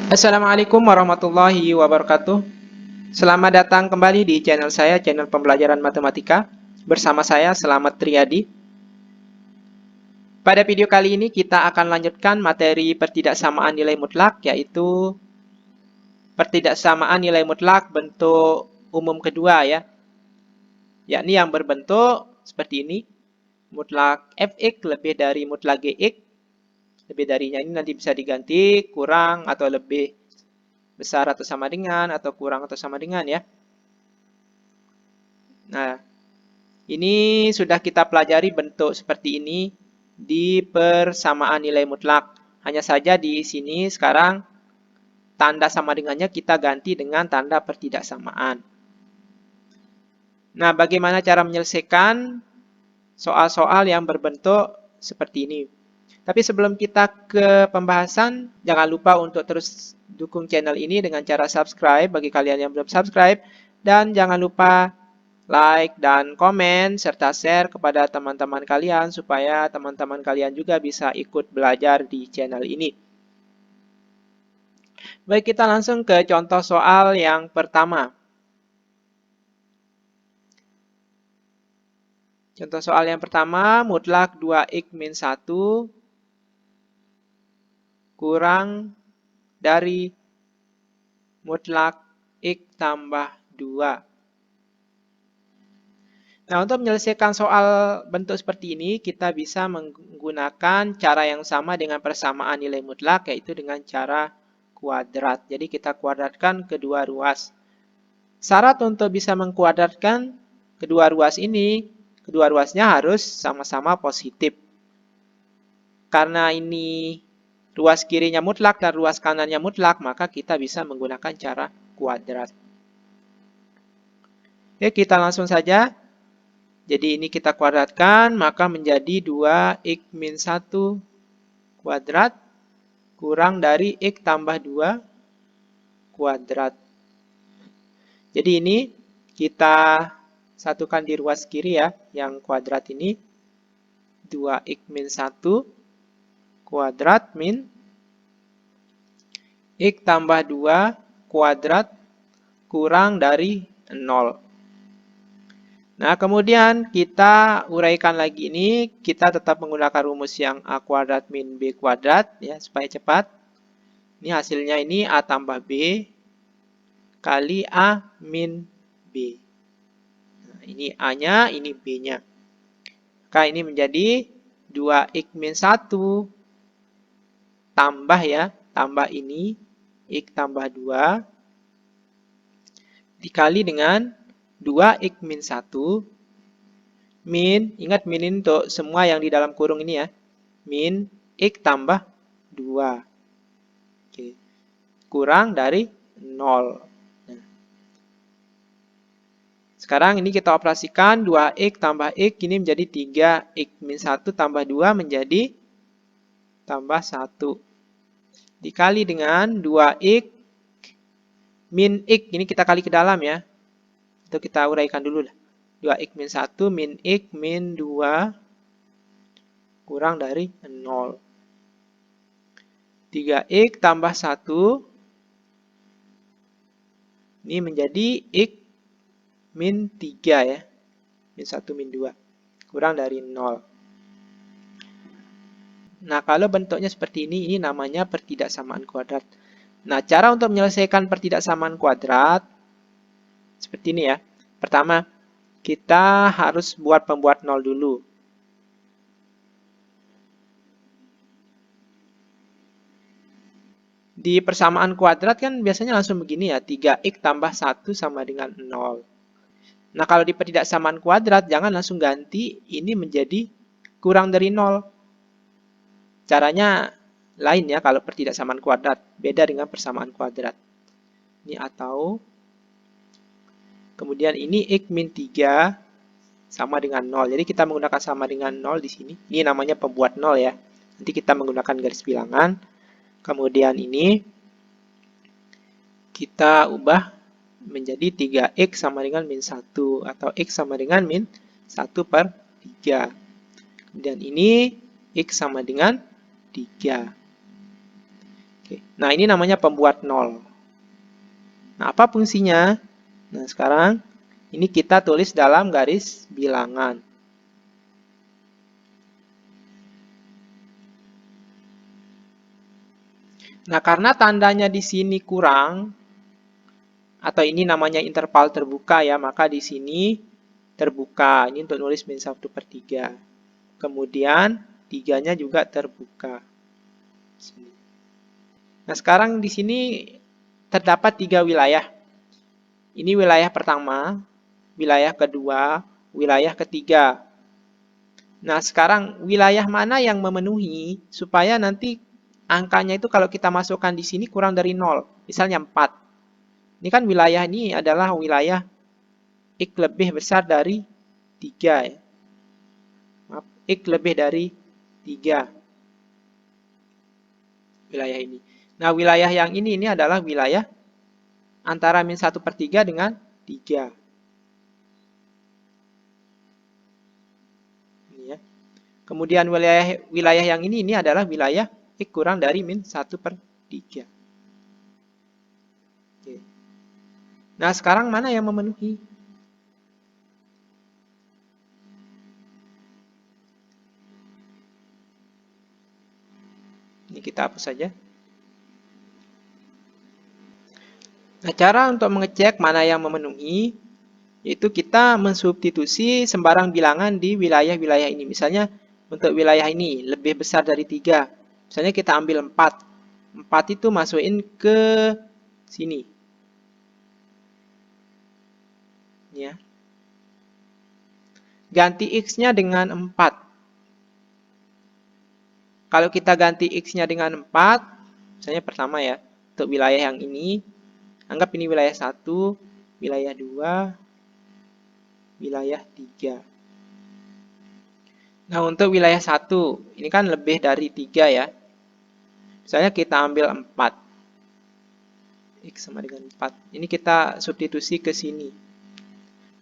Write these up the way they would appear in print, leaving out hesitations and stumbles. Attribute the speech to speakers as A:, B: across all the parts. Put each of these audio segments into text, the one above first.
A: Assalamualaikum warahmatullahi wabarakatuh. Selamat datang kembali di channel saya, channel pembelajaran matematika. Bersama saya, Selamat Triyadi. Pada video kali ini kita akan lanjutkan materi pertidaksamaan nilai mutlak, yaitu pertidaksamaan nilai mutlak bentuk umum kedua ya. Yakni yang berbentuk seperti ini. Mutlak fx lebih dari mutlak gx. Lebih darinya ini nanti bisa diganti kurang atau lebih besar atau sama dengan, atau kurang atau sama dengan ya. Nah, ini sudah kita pelajari bentuk seperti ini di persamaan nilai mutlak. Hanya saja di sini sekarang tanda sama dengannya kita ganti dengan tanda pertidaksamaan. Nah, bagaimana cara menyelesaikan soal-soal yang berbentuk seperti ini? Tapi sebelum kita ke pembahasan, jangan lupa untuk terus dukung channel ini dengan cara subscribe bagi kalian yang belum subscribe. Dan jangan lupa like dan komen serta share kepada teman-teman kalian supaya teman-teman kalian juga bisa ikut belajar di channel ini. Baik, kita langsung ke contoh soal yang pertama. Contoh soal yang pertama, mutlak 2x min 1 kurang dari mutlak x tambah 2. Nah, untuk menyelesaikan soal bentuk seperti ini, kita bisa menggunakan cara yang sama dengan persamaan nilai mutlak, yaitu dengan cara kuadrat. Jadi, kita kuadratkan kedua ruas. Syarat untuk bisa mengkuadratkan kedua ruas ini, kedua ruasnya harus sama-sama positif. Karena ini ruas kirinya mutlak dan ruas kanannya mutlak, maka kita bisa menggunakan cara kuadrat. Oke, kita langsung saja. Jadi ini kita kuadratkan, maka menjadi 2x min 1 kuadrat kurang dari x tambah 2 kuadrat. Jadi ini kita satukan di ruas kiri ya, yang kuadrat ini. 2x min 1 kuadrat min x tambah 2 kuadrat kurang dari 0. Nah, kemudian kita uraikan lagi ini, kita tetap menggunakan rumus yang A kuadrat min B kuadrat, ya, supaya cepat. Ini hasilnya ini A tambah B kali A min B. Nah, ini A-nya, ini B-nya. Maka ini menjadi 2x min 1 tambah ya, tambah ini, x tambah 2, dikali dengan 2x min 1 min, ingat min ini untuk semua yang di dalam kurung ini ya, min x tambah 2. Oke. Kurang dari 0. Nah. Sekarang ini kita operasikan 2x tambah x ini menjadi 3x min 1 tambah 2 menjadi tambah 1. Dikali dengan 2x min x, ini kita kali ke dalam ya. Itu kita uraikan dulu lah. 2x min 1 min x min 2 kurang dari 0. 3x tambah 1 ini menjadi x min 3 ya. Min 1 min 2 kurang dari 0. Nah, kalau bentuknya seperti ini namanya pertidaksamaan kuadrat. Nah, cara untuk menyelesaikan pertidaksamaan kuadrat seperti ini ya. Pertama, kita harus buat pembuat 0 dulu. Di persamaan kuadrat kan biasanya langsung begini ya, 3x tambah 1 sama dengan 0. Nah, kalau di pertidaksamaan kuadrat, jangan langsung ganti ini menjadi kurang dari 0. Caranya lain ya kalau pertidaksamaan kuadrat. Beda dengan persamaan kuadrat. Ini atau kemudian ini x min 3 sama dengan 0. Jadi kita menggunakan sama dengan 0 di sini. Ini namanya pembuat 0 ya. Nanti kita menggunakan garis bilangan. Kemudian ini kita ubah menjadi 3x sama dengan min 1 atau x sama dengan min 1 per 3. Kemudian ini x sama dengan 3. Oke. Nah, ini namanya pembuat nol. Nah, apa fungsinya? Nah, sekarang ini kita tulis dalam garis bilangan. Nah, karena tandanya di sini kurang, atau ini namanya interval terbuka ya, maka di sini terbuka. Ini untuk nulis min 1/3. Kemudian 3-nya juga terbuka. Nah, sekarang di sini terdapat 3 wilayah. Ini wilayah pertama, wilayah kedua, wilayah ketiga. Nah, sekarang wilayah mana yang memenuhi supaya nanti angkanya itu kalau kita masukkan di sini kurang dari 0. Misalnya 4. Ini kan wilayah ini adalah wilayah X lebih besar dari 3 ya. Maaf, X lebih dari 3. Wilayah ini. Nah, wilayah yang ini adalah wilayah antara min 1/3 dengan 3. Ini ya. Kemudian wilayah yang ini adalah wilayah X kurang dari min 1/3. Oke. Nah, sekarang mana yang memenuhi? Ini kita hapus saja. Nah, cara untuk mengecek mana yang memenuhi, yaitu kita mensubstitusi sembarang bilangan di wilayah-wilayah ini. Misalnya, untuk wilayah ini lebih besar dari 3. Misalnya kita ambil 4. 4 itu masukin ke sini. Ya. Ganti X-nya dengan 4. Kalau kita ganti X-nya dengan 4, misalnya pertama ya, untuk wilayah yang ini, anggap ini wilayah 1, wilayah 2, wilayah 3. Nah, untuk wilayah 1, ini kan lebih dari 3 ya. Misalnya kita ambil 4. X sama dengan 4. Ini kita substitusi ke sini.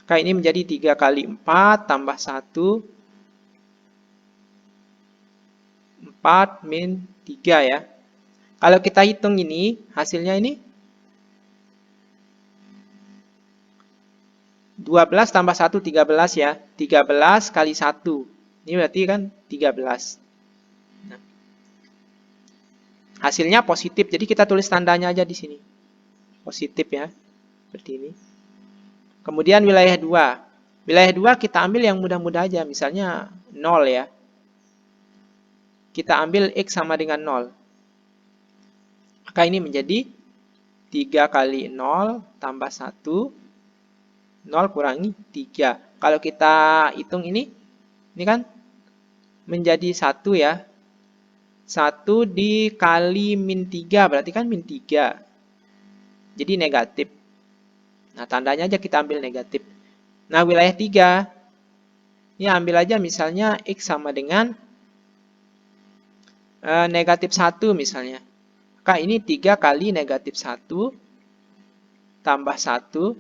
A: Maka ini menjadi 3 kali 4 tambah 1. 4 min 3 ya. Kalau kita hitung ini, hasilnya ini 12 tambah 1, 13 ya. 13 kali 1. Ini berarti kan 13. Nah, hasilnya positif, jadi kita tulis tandanya aja di sini. Positif ya, seperti ini. Kemudian wilayah 2. Wilayah 2 kita ambil yang mudah-mudah aja, misalnya 0 ya. Kita ambil X sama dengan 0. Maka ini menjadi 3 kali 0 tambah 1. 0 kurangi 3. Kalau kita hitung ini kan menjadi 1 ya. 1 dikali min 3, berarti kan min 3. Jadi negatif. Nah, tandanya aja kita ambil negatif. Nah, wilayah 3, ini ambil aja misalnya X sama dengan negatif 1 misalnya. Maka ini 3 kali negatif 1 tambah 1,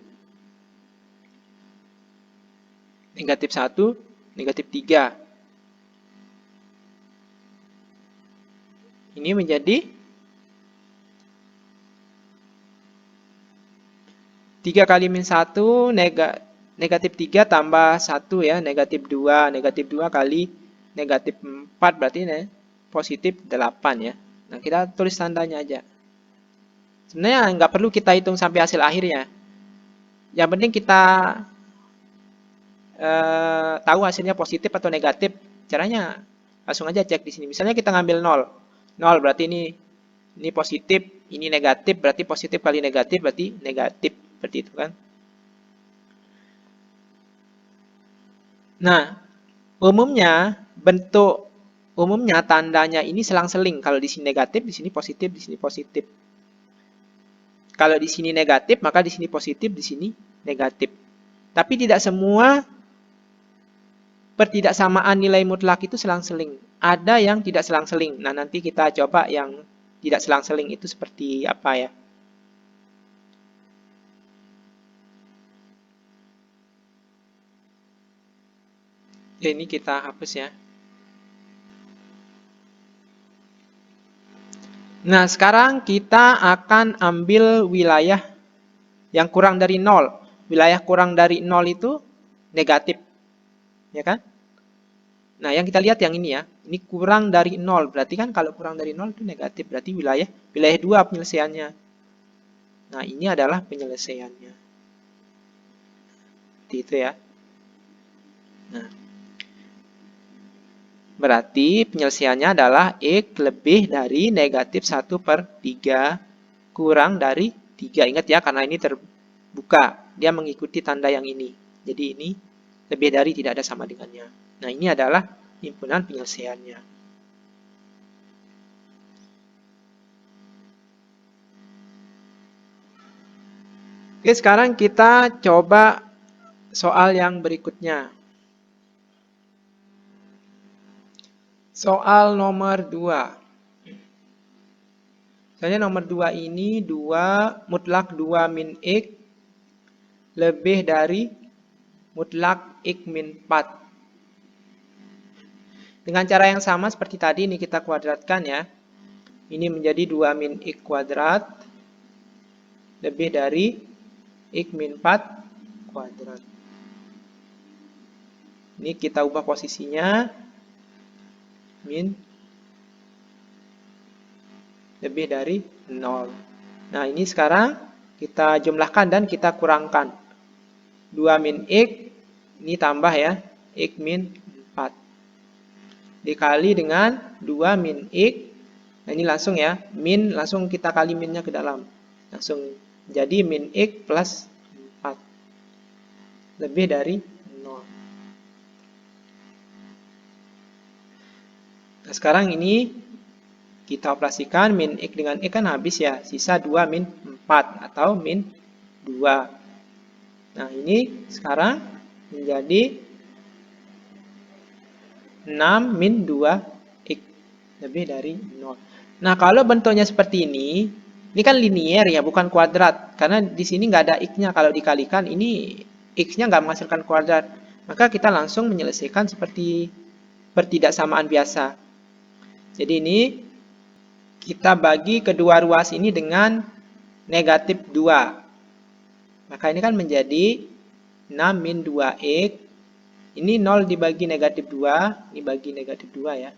A: negatif 1, negatif 3. Ini menjadi 3 kali min 1, negatif 3 tambah 1 ya, negatif 2. Negatif 2 kali negatif 4, berarti ini positif 8 ya. Nah, kita tulis tandanya aja. Sebenarnya nggak perlu kita hitung sampai hasil akhirnya. Yang penting kita tahu hasilnya positif atau negatif. Caranya langsung aja cek di sini. Misalnya kita ngambil 0. 0 berarti ini positif, ini negatif, berarti positif kali negatif berarti negatif. Seperti itu kan. Nah, umumnya tandanya ini selang-seling. Kalau di sini negatif, di sini positif, di sini positif. Kalau di sini negatif, maka di sini positif, di sini negatif. Tapi tidak semua pertidaksamaan nilai mutlak itu selang-seling. Ada yang tidak selang-seling. Nah, nanti kita coba yang tidak selang-seling itu seperti apa ya. Ya, ini kita hapus ya. Nah, sekarang kita akan ambil wilayah yang kurang dari 0. Wilayah kurang dari 0 itu negatif, ya kan? Nah, yang kita lihat yang ini ya. Ini kurang dari 0. Berarti kan kalau kurang dari 0 itu negatif. Berarti wilayah 2 penyelesaiannya. Nah, ini adalah penyelesaiannya. Seperti itu ya. Nah, berarti penyelesaiannya adalah X lebih dari negatif 1/3 kurang dari 3. Ingat ya, karena ini terbuka. Dia mengikuti tanda yang ini. Jadi ini lebih dari tidak ada sama dengannya. Nah, ini adalah himpunan penyelesaiannya. Oke, sekarang kita coba soal yang berikutnya. Soal nomor 2. Misalnya nomor 2 ini 2 mutlak 2 min X lebih dari mutlak X min 4. Dengan cara yang sama seperti tadi, ini kita kuadratkan ya. Ini menjadi 2 min X kuadrat lebih dari X min 4 kuadrat. Ini kita ubah posisinya. Min lebih dari 0. Nah, ini sekarang kita jumlahkan dan kita kurangkan. 2 min X, ini tambah ya, X min 4. Dikali dengan 2 min X, nah ini langsung ya, min langsung kita kali minnya ke dalam. Langsung jadi min X plus 4. Lebih dari 0. Nah, sekarang ini kita operasikan min X dengan X kan habis ya, sisa 2 min 4 atau min 2. Nah, ini sekarang menjadi 6 min 2X lebih dari 0. Nah, kalau bentuknya seperti ini kan linier ya, bukan kuadrat. Karena di sini nggak ada X-nya. Kalau dikalikan, ini X-nya nggak menghasilkan kuadrat. Maka kita langsung menyelesaikan seperti pertidaksamaan biasa. Jadi ini kita bagi kedua ruas ini dengan negatif 2. Maka ini kan menjadi 6 min 2X. Ini 0 dibagi negatif 2, ini bagi negatif 2 ya.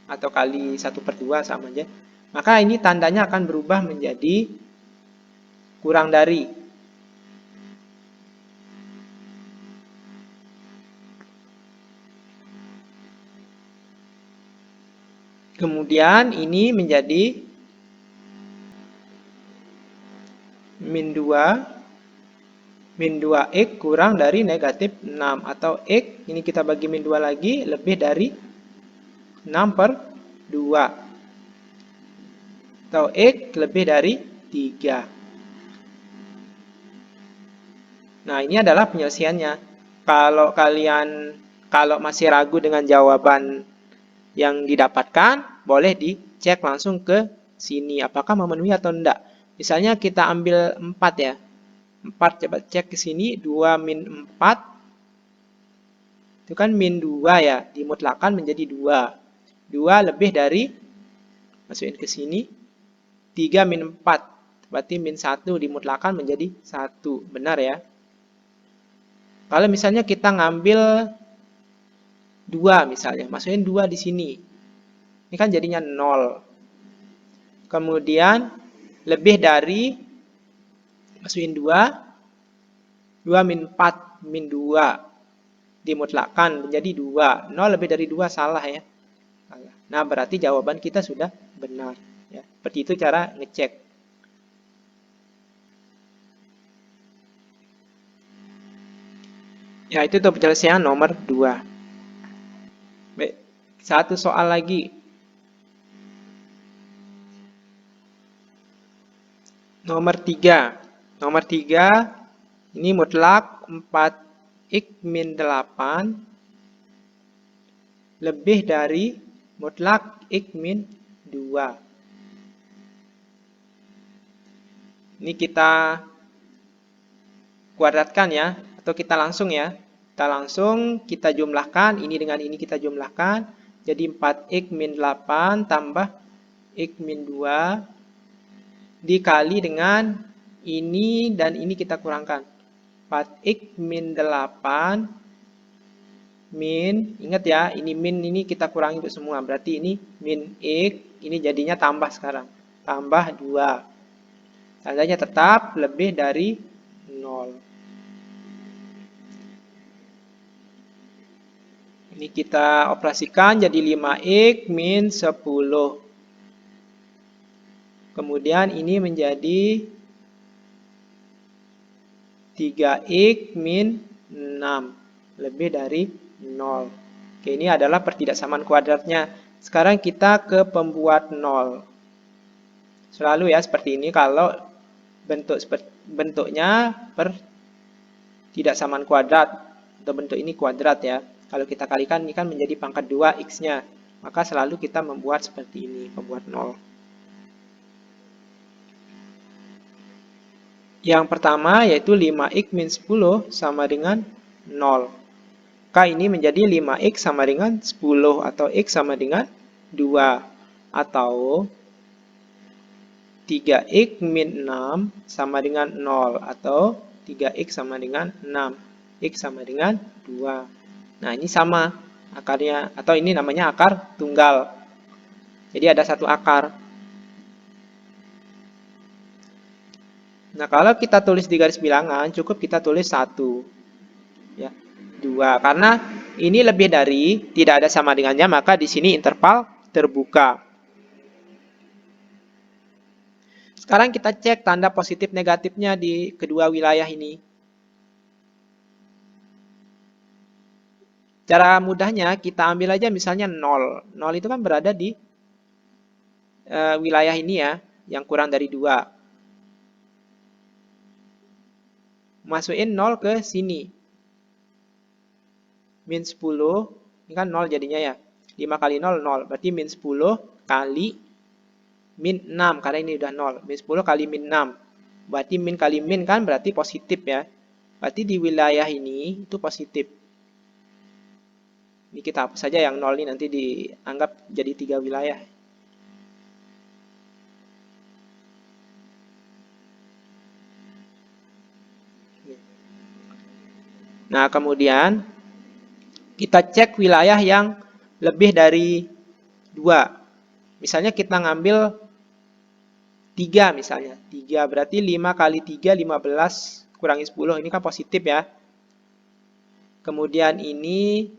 A: Atau kali 1/2 sama aja. Maka ini tandanya akan berubah menjadi kurang dari. Kemudian ini menjadi min 2 min 2X kurang dari negatif 6. Atau X, ini kita bagi min 2 lagi, lebih dari 6/2. Atau X lebih dari 3. Nah, ini adalah penyelesaiannya. Kalau masih ragu dengan jawaban yang didapatkan, boleh dicek langsung ke sini apakah memenuhi atau enggak. Misalnya kita ambil 4 ya. 4 coba cek ke sini, 2 min 4 itu kan min 2 ya, dimutlakan menjadi 2. 2 lebih dari, masukin ke sini, 3 min 4. Berarti min 1 dimutlakan menjadi 1. Benar ya? Kalau misalnya kita ngambil 2 misalnya, masukin 2 di sini. Ini kan jadinya 0. Kemudian lebih dari, masukin 2, 2 min 4, min 2. Dimutlakan menjadi 2. 0 lebih dari 2 salah ya. Nah, berarti jawaban kita sudah benar. Ya. Seperti itu cara ngecek. Ya, itu tuh penyelesaian nomor 2. Baik, satu soal lagi. Nomor 3. Nomor 3, ini mutlak 4X min 8 lebih dari mutlak X min 2. Ini kita kuadratkan ya, atau kita langsung ya. kita jumlahkan, ini dengan ini kita jumlahkan, jadi 4x min 8 tambah x min 2 dikali dengan ini dan ini kita kurangkan. 4x min 8 min, ingat ya, ini min ini kita kurangi untuk semua. Berarti ini min x, ini jadinya tambah sekarang. Tambah 2. Tandanya tetap lebih dari 0. Ini kita operasikan jadi 5x min 10. Kemudian ini menjadi 3x min 6. Lebih dari 0. Oke, ini adalah pertidaksamaan kuadratnya. Sekarang kita ke pembuat 0. Selalu ya seperti ini kalau bentuknya pertidaksamaan kuadrat. Atau bentuk ini kuadrat ya. Kalau kita kalikan ini kan menjadi pangkat 2 x-nya. Maka selalu kita membuat seperti ini, pembuat 0. Yang pertama yaitu 5x min 10 sama dengan 0. Maka ini menjadi 5x sama dengan 10 atau x sama dengan 2. Atau 3x min 6 sama dengan 0. Atau 3x sama dengan 6. X sama dengan 2. Nah ini sama akarnya. Atau ini namanya akar tunggal. Jadi ada satu akar. Nah, kalau kita tulis di garis bilangan, cukup kita tulis 1. Ya, 2. Karena ini lebih dari, tidak ada sama dengannya, maka di sini interval terbuka. Sekarang kita cek tanda positif negatifnya di kedua wilayah ini. Cara mudahnya, kita ambil aja misalnya 0. 0 itu kan berada di wilayah ini ya, yang kurang dari 2. Masukin 0 ke sini. Min 10, ini kan 0 jadinya ya. 5 kali 0, 0. Berarti min 10 kali min 6, karena ini udah 0. Min 10 kali min 6. Berarti min kali min kan berarti positif ya. Berarti di wilayah ini itu positif. Ini kita hapus saja yang 0 ini, nanti dianggap jadi 3 wilayah. Nah, kemudian kita cek wilayah yang lebih dari 2. Misalnya kita ngambil 3 misalnya. 3 berarti 5 kali 3, 15 kurangi 10. Ini kan positif ya. Kemudian ini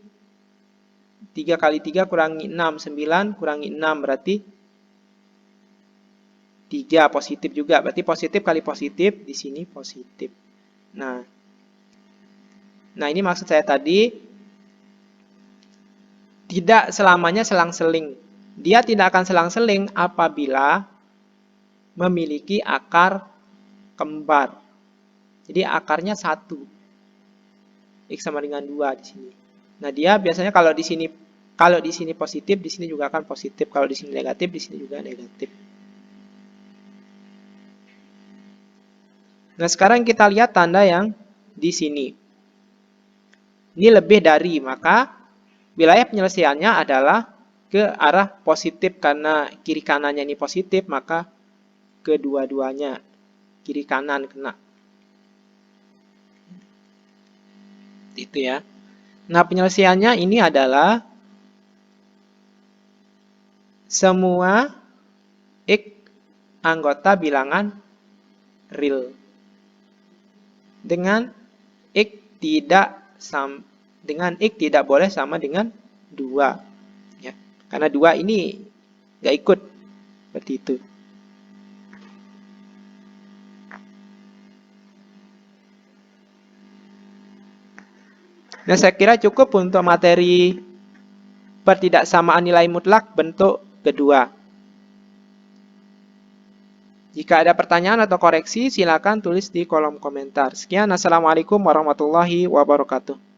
A: 3 kali 3 kurangi 6. 9 kurangi 6 berarti 3 positif juga. Berarti positif kali positif, di sini positif. Nah ini maksud saya tadi, tidak selamanya selang-seling. Dia tidak akan selang-seling apabila memiliki akar kembar. Jadi akarnya 1. X sama dengan 2 di sini. Nah, dia biasanya kalau di sini positif, di sini juga akan positif. Kalau di sini negatif, di sini juga negatif. Nah, sekarang kita lihat tanda yang di sini. Ini lebih dari, maka wilayah penyelesaiannya adalah ke arah positif. Karena kiri kanannya ini positif, maka kedua-duanya kiri kanan kena. Itu ya. Nah, penyelesaiannya ini adalah semua X anggota bilangan real dengan X tidak boleh sama dengan 2 ya. Karena 2 ini nggak ikut seperti itu. Nah, saya kira cukup untuk materi pertidaksamaan nilai mutlak bentuk kedua. Jika ada pertanyaan atau koreksi, silakan tulis di kolom komentar. Sekian, assalamualaikum warahmatullahi wabarakatuh.